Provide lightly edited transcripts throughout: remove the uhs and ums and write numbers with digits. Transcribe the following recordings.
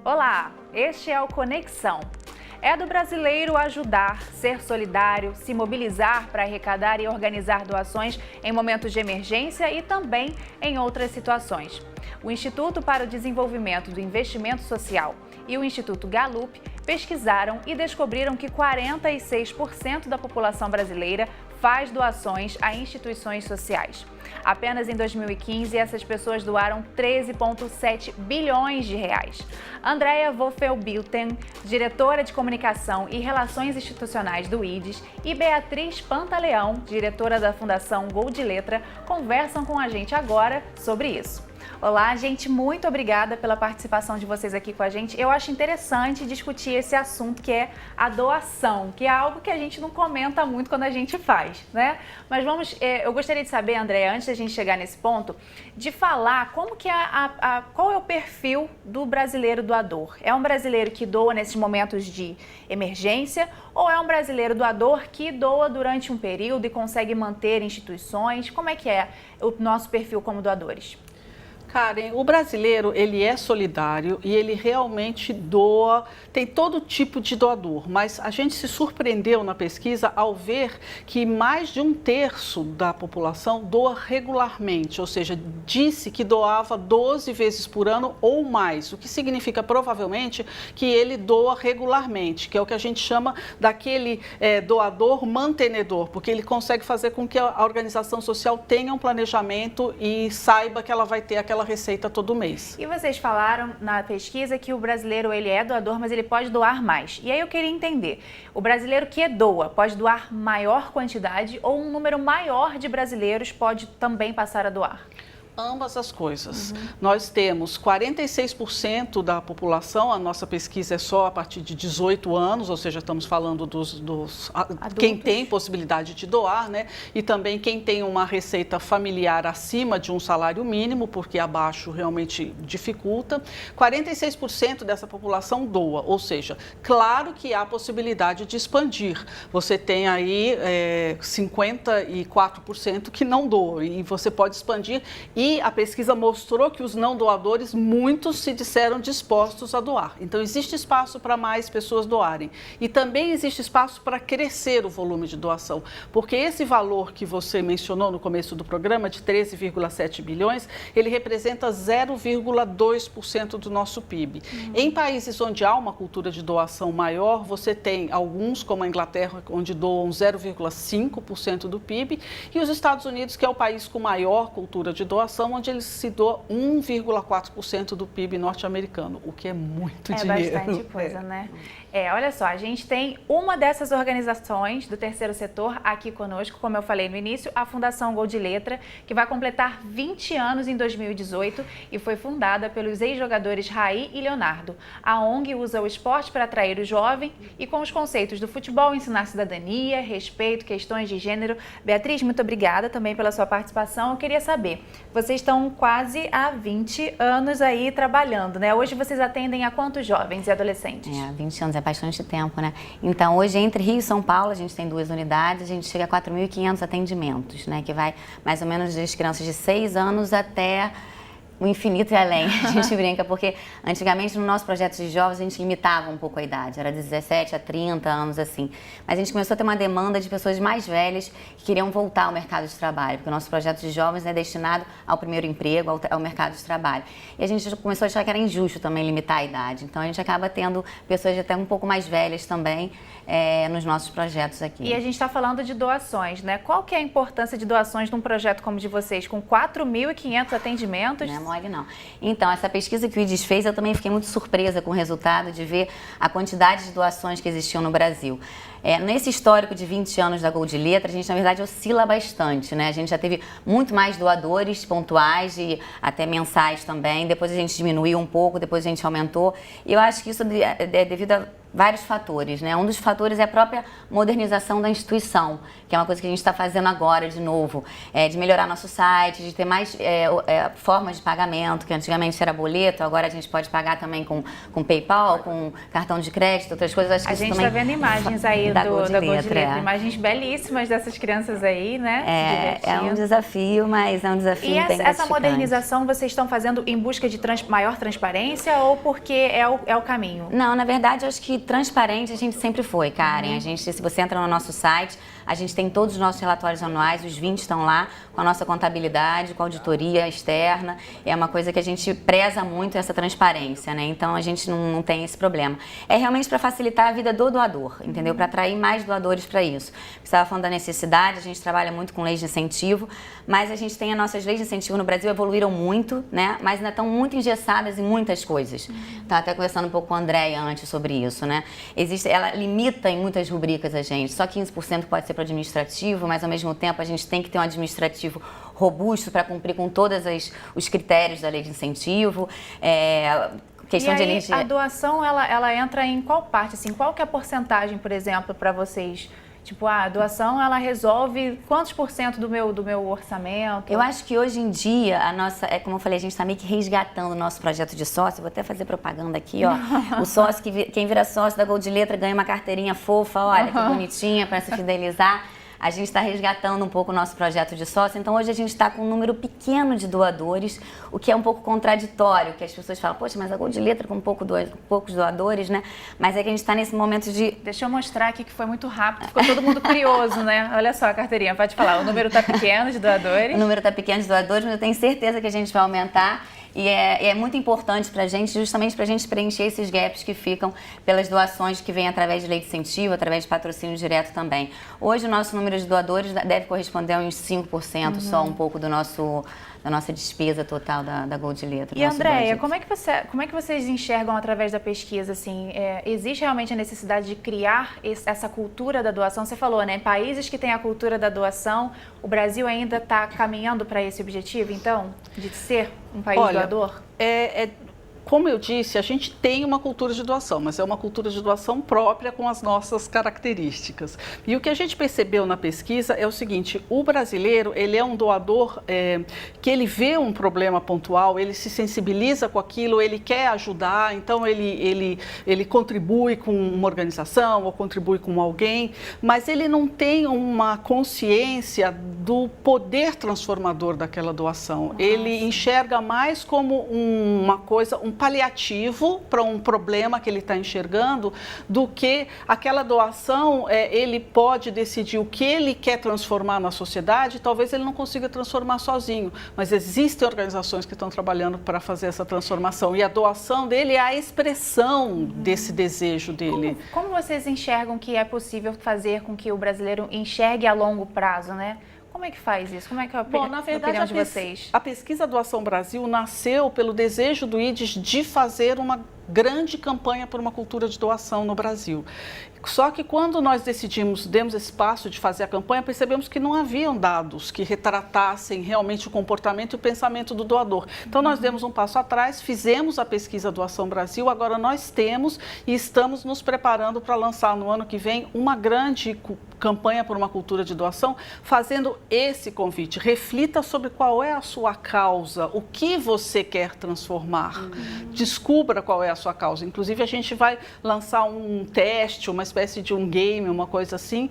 Olá, este é o Conexão. É do brasileiro ajudar, ser solidário, se mobilizar para arrecadar e organizar doações em momentos de emergência e também em outras situações. O Instituto para o Desenvolvimento do Investimento Social e o Instituto Gallup pesquisaram e descobriram que 46% da população brasileira faz doações a instituições sociais. Apenas em 2015, essas pessoas doaram 13,7 bilhões de reais. Andrea Wolfel-Bilten, diretora de Comunicação e Relações Institucionais do IDES, e Beatriz Pantaleão, diretora da Fundação Gol de Letra, conversam com a gente agora sobre isso. Olá, gente, muito obrigada pela participação de vocês aqui com a gente. Eu acho interessante discutir esse assunto que é a doação, que é algo que a gente não comenta muito quando a gente faz, né? Mas eu gostaria de saber, André, antes da gente chegar nesse ponto, de falar como que qual é o perfil do brasileiro doador? É um brasileiro que doa nesses momentos de emergência ou é um brasileiro doador que doa durante um período e consegue manter instituições? Como é que é o nosso perfil como doadores? Karen, o brasileiro, ele é solidário e ele realmente doa, tem todo tipo de doador, mas a gente se surpreendeu na pesquisa ao ver que mais de 1/3 da população doa regularmente, ou seja, disse que doava 12 vezes por ano ou mais, o que significa provavelmente que ele doa regularmente, que é o que a gente chama daquele doador mantenedor, porque ele consegue fazer com que a organização social tenha um planejamento e saiba que ela vai ter aquela receita todo mês. E vocês falaram na pesquisa que o brasileiro ele é doador, mas ele pode doar mais. E aí eu queria entender, o brasileiro que doa pode doar maior quantidade ou um número maior de brasileiros pode também passar a doar? Ambas as coisas. Nós temos 46% da população, a nossa pesquisa é só a partir de 18 anos, ou seja, estamos falando dos quem tem possibilidade de doar, né? E também quem tem uma receita familiar acima de um salário mínimo, porque abaixo realmente dificulta. 46% dessa população doa, ou seja, claro que há possibilidade de expandir. Você tem aí 54% que não doam e você pode expandir. E a pesquisa mostrou que os não doadores, muitos se disseram dispostos a doar. Então, existe espaço para mais pessoas doarem. E também existe espaço para crescer o volume de doação, porque esse valor que você mencionou no começo do programa, de 13,7 bilhões, ele representa 0,2% do nosso PIB. Em países onde há uma cultura de doação maior, você tem alguns, como a Inglaterra, onde doam 0,5% do PIB, e os Estados Unidos, que é o país com maior cultura de doação, onde eles se doam 1,4% do PIB norte-americano, o que é muito dinheiro. É bastante coisa, né? Olha só, a gente tem uma dessas organizações do terceiro setor aqui conosco, como eu falei no início, a Fundação Gol de Letra, que vai completar 20 anos em 2018 e foi fundada pelos ex-jogadores Raí e Leonardo. A ONG usa o esporte para atrair o jovem e com os conceitos do futebol ensinar cidadania, respeito, questões de gênero. Beatriz, muito obrigada também pela sua participação. Eu queria saber, vocês estão quase há 20 anos aí trabalhando, né? Hoje vocês atendem a quantos jovens e adolescentes? 20 anos é bastante tempo, né? Então, hoje, entre Rio e São Paulo, a gente tem 2 unidades, a gente chega a 4.500 atendimentos, né? Que vai mais ou menos das crianças de 6 anos até o infinito e além. A gente brinca, porque antigamente no nosso projeto de jovens a gente limitava um pouco a idade, era de 17 a 30 anos assim. Mas a gente começou a ter uma demanda de pessoas mais velhas que queriam voltar ao mercado de trabalho, porque o nosso projeto de jovens é destinado ao primeiro emprego, ao mercado de trabalho. E a gente começou a achar que era injusto também limitar a idade. Então a gente acaba tendo pessoas até um pouco mais velhas também nos nossos projetos aqui. E a gente está falando de doações, né? Qual que é a importância de doações num projeto como o de vocês, com 4.500 atendimentos? Não é mole, não. Então, essa pesquisa que o IDES fez, eu também fiquei muito surpresa com o resultado de ver a quantidade de doações que existiam no Brasil. Nesse histórico de 20 anos da Gol de Letra, a gente, na verdade, oscila bastante, né? A gente já teve muito mais doadores pontuais e até mensais também. Depois a gente diminuiu um pouco, depois a gente aumentou. E eu acho que isso é devido a vários fatores, né? Um dos fatores é a própria modernização da instituição, que é uma coisa que a gente está fazendo agora de novo, de melhorar nosso site, de ter mais formas de pagamento, que antigamente era boleto, agora a gente pode pagar também com PayPal, com cartão de crédito, outras coisas. Acho que a gente está vendo imagens aí da Gold Letra, imagens belíssimas dessas crianças aí, né? É um desafio, mas é um desafio bem gratificante. Essa modernização vocês estão fazendo em busca de maior transparência ou porque é o caminho? Não, na verdade, eu acho que transparente a gente sempre foi, Karen. Se você entra no nosso site, a gente tem todos os nossos relatórios anuais, os 20 estão lá, com a nossa contabilidade, com a auditoria externa. É uma coisa que a gente preza muito, essa transparência, né? Então, a gente não tem esse problema. É realmente para facilitar a vida do doador, entendeu? Para atrair mais doadores para isso. Você estava falando da necessidade, a gente trabalha muito com leis de incentivo, mas a gente tem as nossas leis de incentivo no Brasil, evoluíram muito, né? Mas ainda estão muito engessadas em muitas coisas. Estava até conversando um pouco com a Andréia antes sobre isso, né? Ela limita em muitas rubricas a gente, só 15% pode ser para administrativo, mas ao mesmo tempo a gente tem que ter um administrativo robusto para cumprir com todos os critérios da lei de incentivo. Questão e de aí, energia. A doação, ela entra em qual parte? Assim, qual que é a porcentagem, por exemplo, para vocês? Tipo, a doação, ela resolve quantos % do meu orçamento? Eu acho que hoje em dia, como eu falei, a gente está meio que resgatando o nosso projeto de sócio. Vou até fazer propaganda aqui, ó. O sócio, quem vira sócio da Gold Letra ganha uma carteirinha fofa, olha, que bonitinha, para se fidelizar. A gente está resgatando um pouco o nosso projeto de sócio, então hoje a gente está com um número pequeno de doadores, o que é um pouco contraditório, que as pessoas falam, poxa, mas a Gold Letra com poucos doadores, né? Mas é que a gente está nesse momento de... Deixa eu mostrar aqui que foi muito rápido, ficou todo mundo curioso, né? Olha só a carteirinha, pode falar, o número está pequeno de doadores. O número está pequeno de doadores, mas eu tenho certeza que a gente vai aumentar. E é muito importante para a gente, justamente para a gente preencher esses gaps que ficam pelas doações que vêm através de lei de incentivo, através de patrocínio direto também. Hoje o nosso número de doadores deve corresponder a uns 5%, só um pouco da nossa despesa total da Gold Letra. E Andréia, como é que vocês enxergam através da pesquisa, assim, existe realmente a necessidade de criar essa cultura da doação? Você falou, né, países que têm a cultura da doação, o Brasil ainda está caminhando para esse objetivo, então, de ser um país doador? Como eu disse, a gente tem uma cultura de doação, mas é uma cultura de doação própria com as nossas características. E o que a gente percebeu na pesquisa é o seguinte, o brasileiro, ele é um doador que ele vê um problema pontual, ele se sensibiliza com aquilo, ele quer ajudar, então ele contribui com uma organização ou contribui com alguém, mas ele não tem uma consciência do poder transformador daquela doação. Ele enxerga mais como uma coisa, um paliativo para um problema que ele está enxergando, do que aquela doação, ele pode decidir o que ele quer transformar na sociedade, talvez ele não consiga transformar sozinho, mas existem organizações que estão trabalhando para fazer essa transformação, e a doação dele é a expressão desse desejo dele. Como vocês enxergam que é possível fazer com que o brasileiro enxergue a longo prazo, né? Como é que faz isso? Como é que é a opinião de vocês? A pesquisa Doação Brasil nasceu pelo desejo do IDES de fazer uma grande campanha por uma cultura de doação no Brasil. Só que quando nós demos esse passo de fazer a campanha, percebemos que não haviam dados que retratassem realmente o comportamento e o pensamento do doador. Então nós demos um passo atrás, fizemos a pesquisa Doação Brasil, agora nós temos e estamos nos preparando para lançar no ano que vem uma grande campanha por uma cultura de doação, fazendo esse convite. Reflita sobre qual é a sua causa, o que você quer transformar. Descubra qual é a sua causa. Inclusive, a gente vai lançar um teste, uma espécie de um game, uma coisa assim.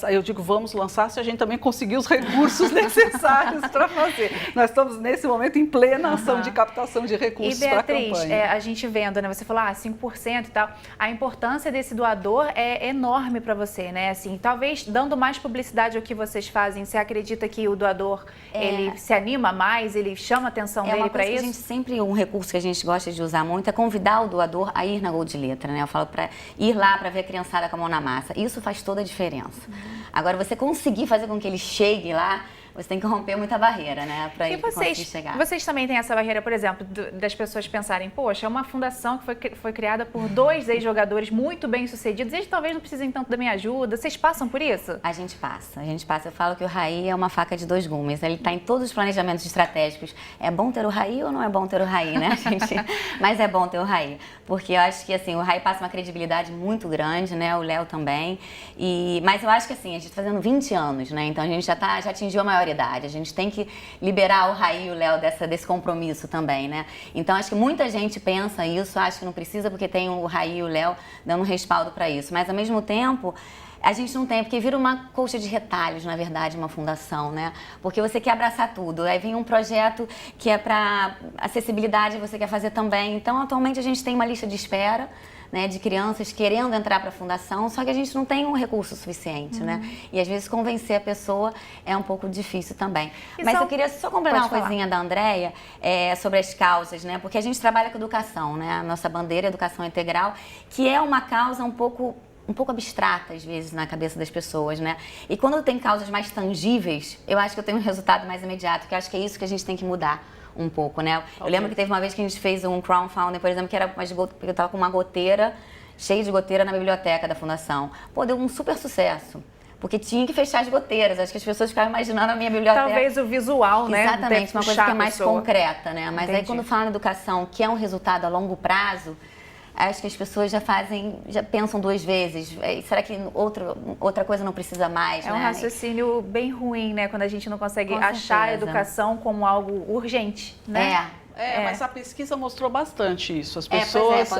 Eu digo, vamos lançar se a gente também conseguir os recursos necessários para fazer. Nós estamos, nesse momento, em plena ação de captação de recursos para a campanha. E, Beatriz, a gente vendo, né? Você falou, 5% e tal. A importância desse doador é enorme para você, né? Assim, talvez dando mais publicidade ao que vocês fazem, você acredita que o doador, ele se anima mais, ele chama a atenção dele para isso? A gente sempre, um recurso que a gente gosta de usar muito é convidar o doador a ir na Gold Letra, né? Eu falo para ir lá para ver a criançada com a mão na massa. Isso faz toda a diferença. Agora, você conseguir fazer com que ele chegue lá, você tem que romper muita barreira, né? Para E conseguir chegar. Vocês também têm essa barreira, por exemplo, das pessoas pensarem, poxa, é uma fundação que foi criada por 2 ex-jogadores muito bem-sucedidos, eles talvez não precisem tanto da minha ajuda. Vocês passam por isso? A gente passa. Eu falo que o RAI é uma faca de 2 gumes. Ele está em todos os planejamentos estratégicos. É bom ter o RAI ou não é bom ter o RAI, né, gente? Mas é bom ter o RAI. Porque eu acho que, assim, o RAI passa uma credibilidade muito grande, né? O Léo também. Mas eu acho que, assim, a gente está fazendo 20 anos, né? Então a gente já atingiu a maioridade. A gente tem que liberar o RAI e o Léo desse compromisso também, né? Então acho que muita gente pensa isso, acha que não precisa porque tem o RAI e o Léo dando respaldo para isso. Mas ao mesmo tempo, a gente não tem, porque vira uma colcha de retalhos, na verdade, uma fundação, né? Porque você quer abraçar tudo. Aí vem um projeto que é para acessibilidade, você quer fazer também. Então, atualmente, a gente tem uma lista de espera, né, de crianças querendo entrar para a fundação, só que a gente não tem um recurso suficiente, né? E às vezes convencer a pessoa é um pouco difícil também. Mas eu queria só complementar uma coisinha da Andréia sobre as causas, né? Porque a gente trabalha com educação, né? A nossa bandeira é educação integral, que é uma causa um pouco abstrata, às vezes, na cabeça das pessoas, né? E quando tem causas mais tangíveis, eu acho que eu tenho um resultado mais imediato, que eu acho que é isso que a gente tem que mudar um pouco, né? Eu lembro que teve uma vez que a gente fez um crowdfunding, por exemplo, que era eu tava com uma goteira, cheia de goteira na biblioteca da fundação. Pô, deu um super sucesso. Porque tinha que fechar as goteiras. Acho que as pessoas ficavam imaginando a minha biblioteca. Talvez o visual, né? Exatamente, uma coisa que é mais concreta, né? Mas Entendi. aí quando fala na educação, que é um resultado a longo prazo, acho que as pessoas já pensam 2 vezes. Será que outra coisa não precisa mais, né? É um raciocínio bem ruim, né? Quando a gente não consegue achar a educação como algo urgente, né? Mas a pesquisa mostrou bastante isso. As pessoas,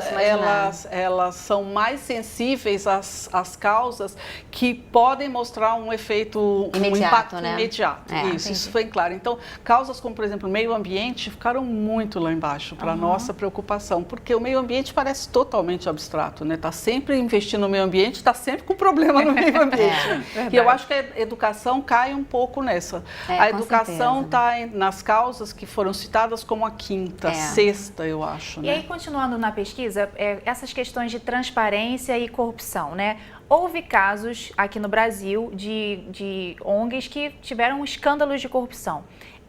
elas são mais sensíveis às causas que podem mostrar um efeito, imediato, um impacto né? imediato. Isso foi claro. Então, causas como, por exemplo, o meio ambiente ficaram muito lá embaixo para a nossa preocupação, porque o meio ambiente parece totalmente abstrato, né? Está sempre investindo no meio ambiente, está sempre com problema no meio ambiente. E eu acho que a educação cai um pouco nessa. A educação está nas causas que foram citadas como a 5ª, 6ª, eu acho. E aí, continuando na pesquisa, essas questões de transparência e corrupção, né? Houve casos aqui no Brasil de ONGs que tiveram escândalos de corrupção.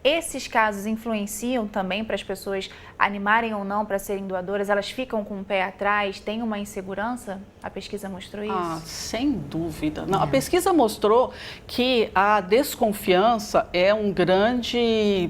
Esses casos influenciam também para as pessoas animarem ou não para serem doadoras? Elas ficam com o pé atrás? Tem uma insegurança? A pesquisa mostrou isso? Sem dúvida. Não, a pesquisa mostrou que a desconfiança é um grande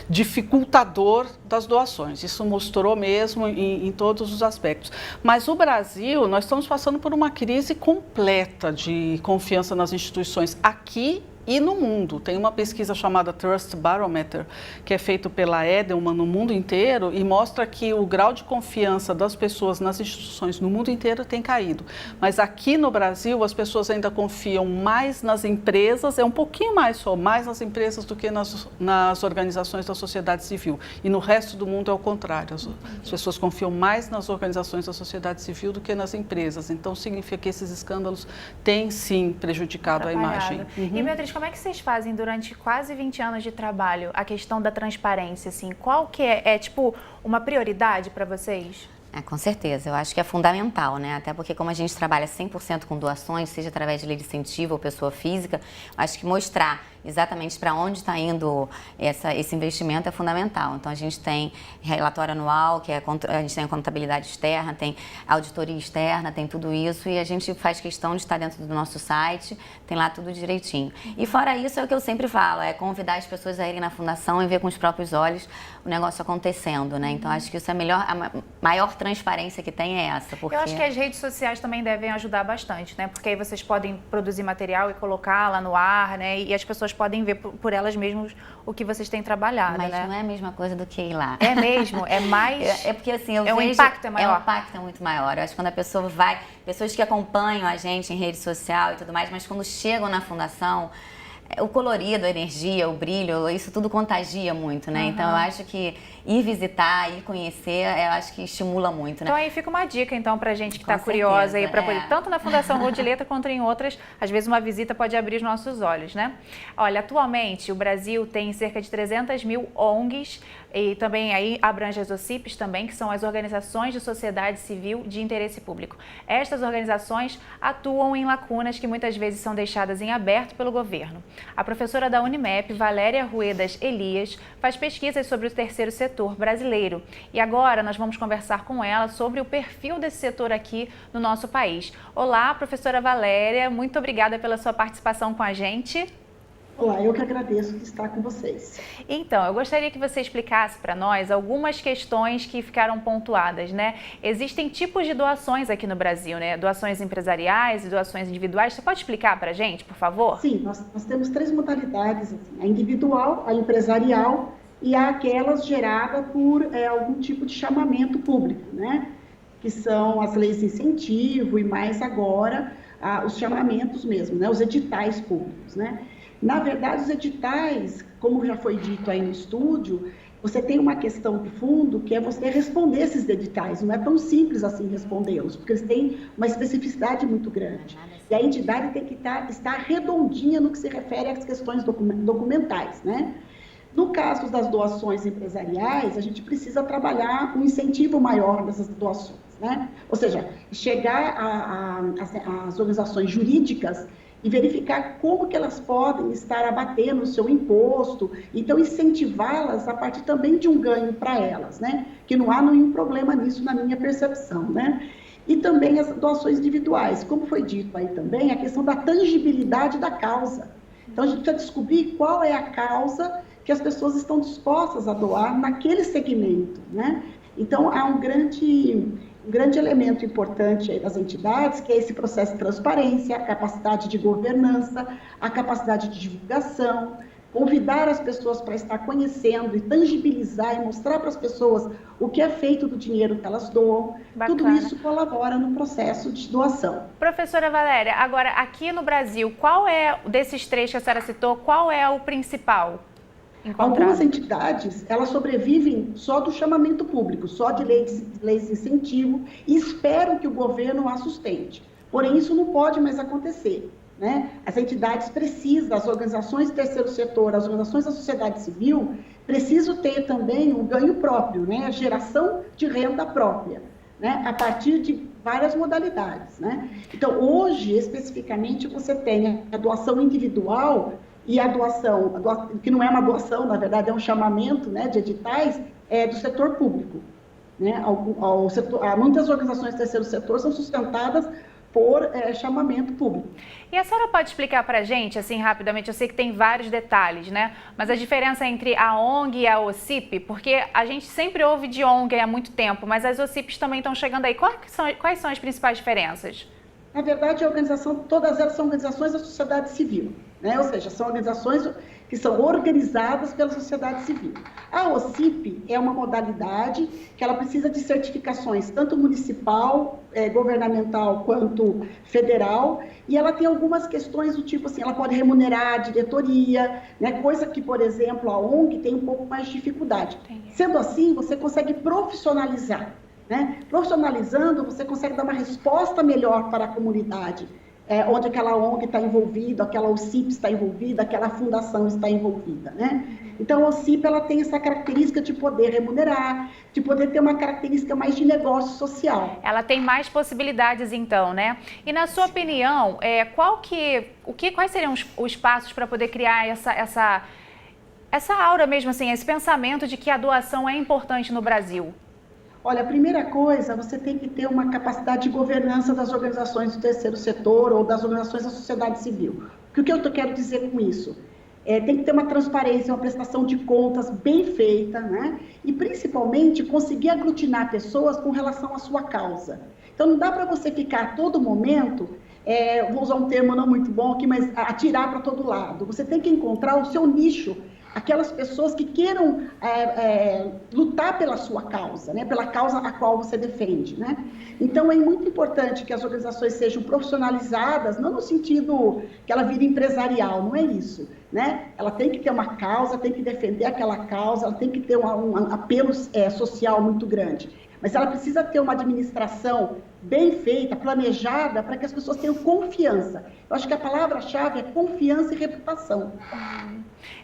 dificultador das doações. Isso mostrou mesmo em todos os aspectos. Mas o Brasil, nós estamos passando por uma crise completa de confiança nas instituições aqui e no mundo. Tem uma pesquisa chamada Trust Barometer, que é feita pela Edelman no mundo inteiro e mostra que o grau de confiança das pessoas nas instituições no mundo inteiro tem caído. Mas aqui no Brasil, as pessoas ainda confiam mais nas empresas, um pouquinho mais nas empresas do que nas organizações da sociedade civil. E no resto do mundo é o contrário. As pessoas confiam mais nas organizações da sociedade civil do que nas empresas. Então, significa que esses escândalos têm, sim, prejudicado a imagem. E, Beatriz, como é que vocês fazem durante quase 20 anos de trabalho a questão da transparência, assim? Qual que é tipo, uma prioridade para vocês? Com certeza, eu acho que é fundamental, né? Até porque como a gente trabalha 100% com doações, seja através de lei de incentivo ou pessoa física, acho que mostrar exatamente para onde está indo esse investimento é fundamental. Então, a gente tem relatório anual, a gente tem a contabilidade externa, tem auditoria externa, tem tudo isso e a gente faz questão de estar dentro do nosso site, tem lá tudo direitinho. E fora isso, é o que eu sempre falo, é convidar as pessoas a irem na fundação e ver com os próprios olhos o negócio acontecendo, né? Então, acho que isso é a maior transparência que tem é essa. Porque... Eu acho que as redes sociais também devem ajudar bastante, né? Porque aí vocês podem produzir material e colocar lá no ar, né? E as pessoas podem ver por elas mesmas o que vocês têm trabalhado, mas né? Não é a mesma coisa do que ir lá. É mesmo? É mais... porque assim, eu vejo... o impacto é maior. O impacto é muito maior. Eu acho que quando a pessoa vai... Pessoas que acompanham a gente em rede social e tudo mais, mas quando chegam na fundação... O colorido, a energia, o brilho, isso tudo contagia muito, né? Então, eu acho que ir visitar, ir conhecer, eu acho que estimula muito, né? Então aí fica uma dica, então, pra gente que está Com curiosa aí, certeza, para poder, tanto na Fundação Gol de Letra quanto em outras, às vezes uma visita pode abrir os nossos olhos, né? Olha, atualmente o Brasil tem cerca de 300 mil ONGs e também aí abrange as OCIPs também, que são as organizações de sociedade civil de interesse público. Estas organizações atuam em lacunas que muitas vezes são deixadas em aberto pelo governo. A professora da Unimep, Valéria Ruedas Elias, faz pesquisas sobre o terceiro setor brasileiro. E agora nós vamos conversar com ela sobre o perfil desse setor aqui no nosso país. Olá, professora Valéria, muito obrigada pela sua participação com a gente. Olá, eu que agradeço de estar com vocês. Então, eu gostaria que você explicasse para nós algumas questões que ficaram pontuadas, né? Existem tipos de doações aqui no Brasil, né? Doações empresariais e doações individuais. Você pode explicar para a gente, por favor? Sim, nós temos 3 modalidades, assim, a individual, a empresarial e aquelas geradas por algum tipo de chamamento público, né? Que são as leis de incentivo e mais agora os chamamentos mesmo, né? Os editais públicos, né? Na verdade, os editais, como já foi dito aí no estúdio, você tem uma questão de fundo que é você responder esses editais. Não é tão simples assim respondê-los, porque eles têm uma especificidade muito grande. E a entidade tem que estar redondinha no que se refere às questões documentais, né? No caso das doações empresariais, a gente precisa trabalhar um incentivo maior dessas doações, né? Ou seja, chegar às organizações jurídicas e verificar como que elas podem estar abatendo o seu imposto, então incentivá-las a partir também de um ganho para elas, né? Que não há nenhum problema nisso na minha percepção, né? E também as doações individuais, como foi dito aí também, a questão da tangibilidade da causa. Então a gente precisa descobrir qual é a causa que as pessoas estão dispostas a doar naquele segmento, né? Então há um grande elemento importante aí das entidades, que é esse processo de transparência, a capacidade de governança, a capacidade de divulgação, convidar as pessoas para estar conhecendo e tangibilizar e mostrar para as pessoas o que é feito do dinheiro que elas doam. Bacana. Tudo isso colabora no processo de doação. Professora Valéria, agora aqui no Brasil, qual é, desses 3 que a senhora citou, qual é o principal encontrado? Algumas entidades, elas sobrevivem só do chamamento público, só de leis de incentivo e esperam que o governo a sustente. Porém, isso não pode mais acontecer, né? As entidades precisam, as organizações do terceiro setor, as organizações da sociedade civil, precisam ter também um ganho próprio, né? A geração de renda própria, né? A partir de várias modalidades, né? Então, hoje, especificamente, você tem a doação individual e a doação, que não é uma doação, na verdade é um chamamento, né, de editais, do setor público, né? Muitas organizações do terceiro setor são sustentadas por chamamento público. E a senhora pode explicar para a gente, assim, rapidamente, eu sei que tem vários detalhes, né? Mas a diferença entre a ONG e a OCIP, porque a gente sempre ouve de ONG há muito tempo, mas as OCIPs também estão chegando aí. Quais são as principais diferenças? Na verdade, todas elas são organizações da sociedade civil, né? Ou seja, são organizações que são organizadas pela sociedade civil. A OCIP é uma modalidade que ela precisa de certificações, tanto municipal, governamental, quanto federal, e ela tem algumas questões do tipo assim, ela pode remunerar a diretoria, né? Coisa que, por exemplo, a ONG tem um pouco mais de dificuldade. Entendi. Sendo assim, você consegue profissionalizar. Né? Profissionalizando, você consegue dar uma resposta melhor para a comunidade, onde aquela ONG está envolvida, aquela OCIP está envolvida, aquela fundação está envolvida, né? Então, a OCIP ela tem essa característica de poder remunerar, de poder ter uma característica mais de negócio social. Ela tem mais possibilidades, então, né? E na sua opinião, quais seriam os passos para poder criar essa aura mesmo, assim, esse pensamento de que a doação é importante no Brasil? Olha, a primeira coisa, você tem que ter uma capacidade de governança das organizações do terceiro setor ou das organizações da sociedade civil. O que eu quero dizer com isso? Tem que ter uma transparência, uma prestação de contas bem feita, né? E principalmente conseguir aglutinar pessoas com relação à sua causa. Então não dá para você ficar a todo momento, vou usar um termo não muito bom aqui, mas atirar para todo lado. Você tem que encontrar o seu nicho aquelas pessoas que queiram lutar pela sua causa, né? Pela causa a qual você defende, né? Então, é muito importante que as organizações sejam profissionalizadas, não no sentido que ela vire empresarial, não é isso, né? Ela tem que ter uma causa, tem que defender aquela causa, ela tem que ter um apelo social muito grande. Mas ela precisa ter uma administração bem feita, planejada, para que as pessoas tenham confiança. Eu acho que a palavra-chave é confiança e reputação.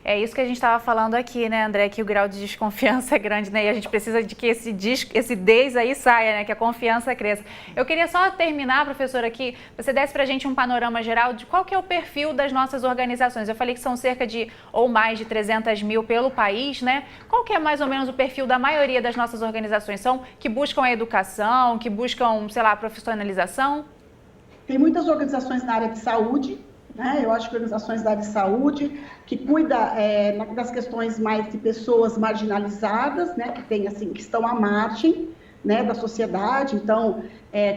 É isso que a gente estava falando aqui, né, André, que o grau de desconfiança é grande, né, e a gente precisa de que esse des aí saia, né, que a confiança cresça. Eu queria só terminar, professora, aqui, você desse para a gente um panorama geral de qual que é o perfil das nossas organizações. Eu falei que são cerca de, ou mais de 300 mil pelo país, né, qual que é mais ou menos o perfil da maioria das nossas organizações? São que buscam a educação, que buscam, sei lá, a profissionalização? Tem muitas organizações na área de saúde, né? Eu acho que organizações da área de saúde, que cuida das questões mais de pessoas marginalizadas, né? Que estão à margem, né, da sociedade. Então,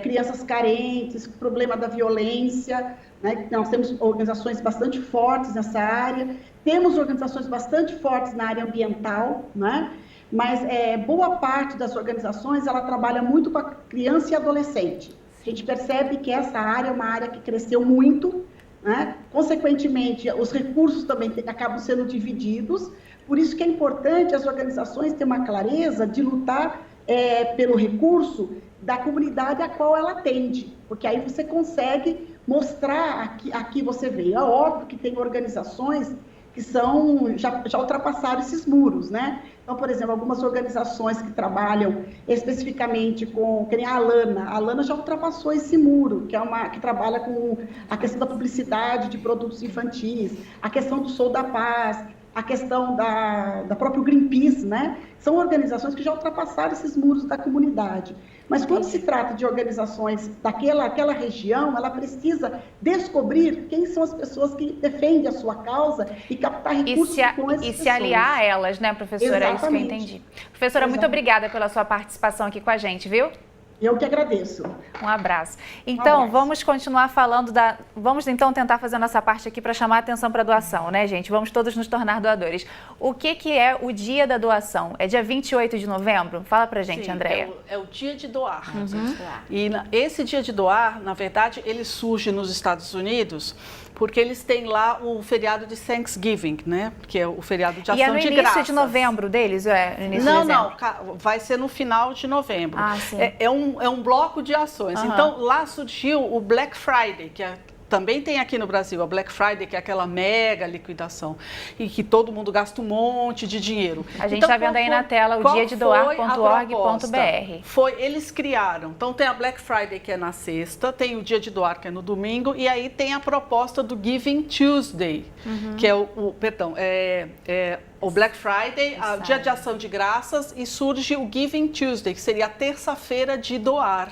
crianças carentes, problema da violência, né? Nós temos organizações bastante fortes nessa área, temos organizações bastante fortes na área ambiental, né? Mas boa parte das organizações, ela trabalha muito com a criança e adolescente. A gente percebe que essa área é uma área que cresceu muito, né? Consequentemente, os recursos também acabam sendo divididos, por isso que é importante as organizações terem uma clareza de lutar pelo recurso da comunidade a qual ela atende, porque aí você consegue mostrar aqui você veio. É óbvio que tem organizações que já ultrapassaram esses muros, né? Então, por exemplo, algumas organizações que trabalham especificamente que nem a Alana já ultrapassou esse muro, que trabalha com a questão da publicidade de produtos infantis, a questão do Sou da Paz, a questão da própria Greenpeace, né? São organizações que já ultrapassaram esses muros da comunidade. Mas quando se trata de organizações daquela região, ela precisa descobrir quem são as pessoas que defendem a sua causa e captar recursos com essas pessoas. E se aliar a elas, né, professora? Exatamente. É isso que eu entendi. Professora, muito obrigada pela sua participação aqui com a gente, viu? Eu que agradeço. Um abraço. Então, vamos continuar falando Vamos, então, tentar fazer a nossa parte aqui para chamar a atenção para a doação, né, gente? Vamos todos nos tornar doadores. O que é o dia da doação? É dia 28 de novembro? Fala pra gente, Sim, Andréia. É o dia de doar. Uhum. E esse dia de doar, na verdade, ele surge nos Estados Unidos porque eles têm lá o feriado de Thanksgiving, né? Que é o feriado de ação de graças. E é no início de novembro deles? Não, vai ser no final de novembro. Ah, sim. É um bloco de ações. Então, lá surgiu o Black Friday, que também tem aqui no Brasil, a Black Friday, que é aquela mega liquidação, e que todo mundo gasta um monte de dinheiro. A gente está vendo aí na tela o diadedoar.org.br. Eles criaram. Então tem a Black Friday, que é na sexta, tem o dia de doar, que é no domingo, e aí tem a proposta do Giving Tuesday, que é o Black Friday, o dia de ação de graças, e surge o Giving Tuesday, que seria a terça-feira de doar.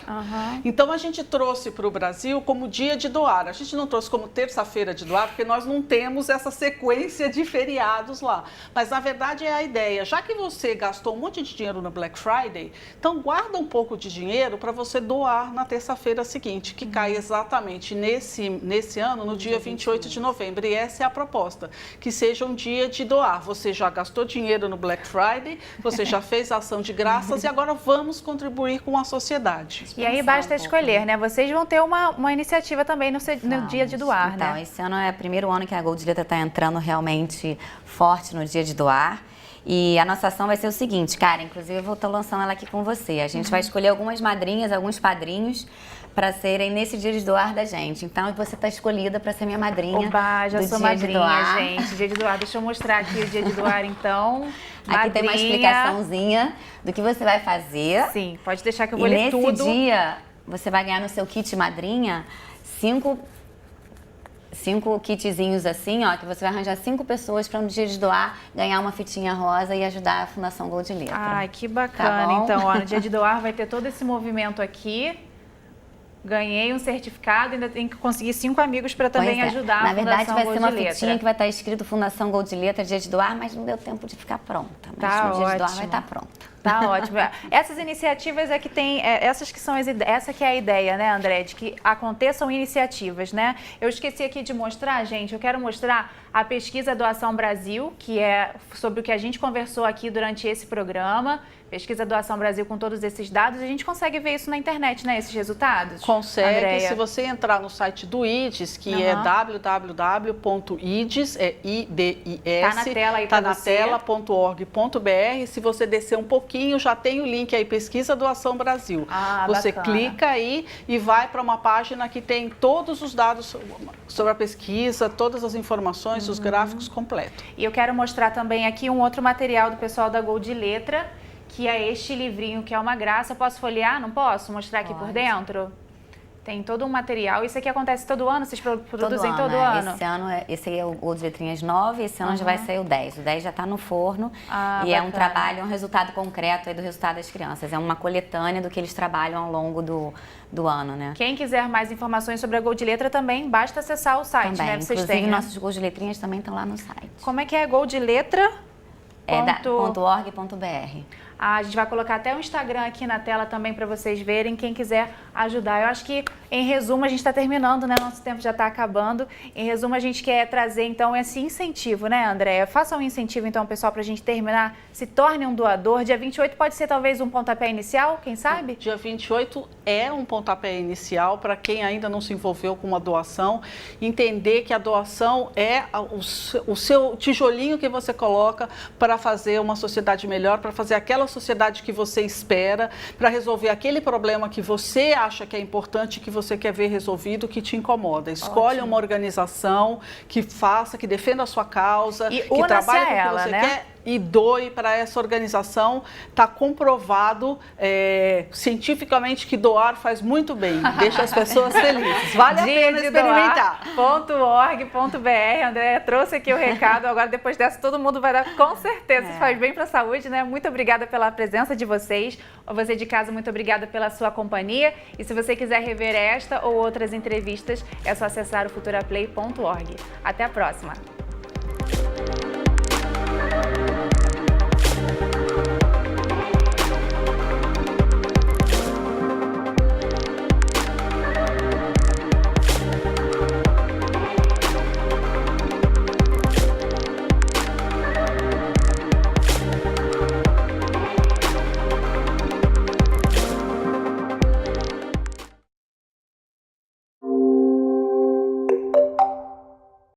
Então a gente trouxe para o Brasil como dia de doar. A gente não trouxe como terça-feira de doar, porque nós não temos essa sequência de feriados lá. Mas na verdade é a ideia, já que você gastou um monte de dinheiro no Black Friday, então guarda um pouco de dinheiro para você doar na terça-feira seguinte, que cai exatamente nesse ano, no dia 28 de novembro. E essa é a proposta, que seja um dia de doar. Você já gastou dinheiro no Black Friday, você já fez ação de graças e agora vamos contribuir com a sociedade. E aí basta escolher, né? Vocês vão ter uma iniciativa também no dia de doar, então, né? Esse ano é o primeiro ano que a Gold Letra está entrando realmente forte no dia de doar. E a nossa ação vai ser o seguinte, cara, inclusive eu vou estar lançando ela aqui com você. A gente vai escolher algumas madrinhas, alguns padrinhos para serem nesse dia de doar da gente. Então, você está escolhida para ser minha madrinha. Oba, já sou madrinha, gente. Dia de doar. Deixa eu mostrar aqui o dia de doar, então. Aqui tem uma explicaçãozinha do que você vai fazer. Sim, pode deixar que eu vou ler tudo. E nesse dia, você vai ganhar no seu kit madrinha 5 kitzinhos assim, ó, que você vai arranjar 5 pessoas para no dia de doar ganhar uma fitinha rosa e ajudar a Fundação Gold Letra. Ai, que bacana. Então, ó, no dia de doar vai ter todo esse movimento aqui, ganhei um certificado, ainda tenho que conseguir 5 amigos para também ajudar Na a verdade, Fundação vai Gol ser de uma Letra. fitinha que vai estar escrito Fundação Gol de Letra, dia de doar, mas não deu tempo de ficar pronta. Mas Tá no dia de doar ótimo. vai estar pronta. Tá ótimo. Essas iniciativas é que tem, essas que são essa que é a ideia, né, André, de que aconteçam iniciativas, né? Eu esqueci aqui de mostrar, gente, eu quero mostrar a pesquisa Doação Brasil, que é sobre o que a gente conversou aqui durante esse programa. Pesquisa Doação Brasil com todos esses dados, a gente consegue ver isso na internet, né, esses resultados? Consegue, Andréia? se você entrar no site do IDES, que é www.ides, Tá na tela aí tá pra na você. tela.org.br. Se você descer um pouquinho, já tem o link aí, Pesquisa Doação Brasil. Você bacana. clica aí e vai para uma página que tem todos os dados sobre a pesquisa, todas as informações, os gráficos completos. E eu quero mostrar também aqui um outro material do pessoal da Gol de Letra, que é este livrinho, que é uma graça. Posso folhear? Não posso? Mostrar aqui por dentro? Tem todo um material. Isso aqui acontece todo ano? Vocês produzem todo ano? Esse ano, esse aí é o Gol de Letrinhas 9, esse ano já vai sair o 10. O 10 já está no forno e é um trabalho, um resultado concreto aí do resultado das crianças. É uma coletânea do que eles trabalham ao longo do ano, né? Quem quiser mais informações sobre a Gol de Letra também, basta acessar o site, Também, né? Vocês inclusive têm, né? nossos Gols de Letrinhas também estão lá no site. Como é que é Gol de Letra? .org.br. A gente vai colocar até o Instagram aqui na tela também para vocês verem, quem quiser ajudar. Eu acho que, em resumo, a gente está terminando, né? Nosso tempo já está acabando. Em resumo, a gente quer trazer, então, esse incentivo, né, Andréia? Faça um incentivo, então, pessoal, para a gente terminar. Se torne um doador. Dia 28 pode ser, talvez, um pontapé inicial, quem sabe? Dia 28 é um pontapé inicial para quem ainda não se envolveu com uma doação. Entender que a doação é o seu tijolinho que você coloca para fazer uma sociedade melhor, para fazer aquela sociedade que você espera, para resolver aquele problema que você acha que é importante, que você quer ver resolvido, que te incomoda. Escolha uma organização que faça, que defenda a sua causa, E que trabalhe com o que ela, você né? quer e doe para essa organização. Está comprovado cientificamente que doar faz muito bem, deixa as pessoas felizes. Vale a pena experimentar. .org.br. André trouxe aqui o recado. Agora, depois dessa, todo mundo vai dar com certeza. Isso faz bem para a saúde, né? Muito obrigada pela presença de vocês. Você de casa, muito obrigada pela sua companhia. E se você quiser rever esta ou outras entrevistas, é só acessar o futuraplay.org. Até a próxima.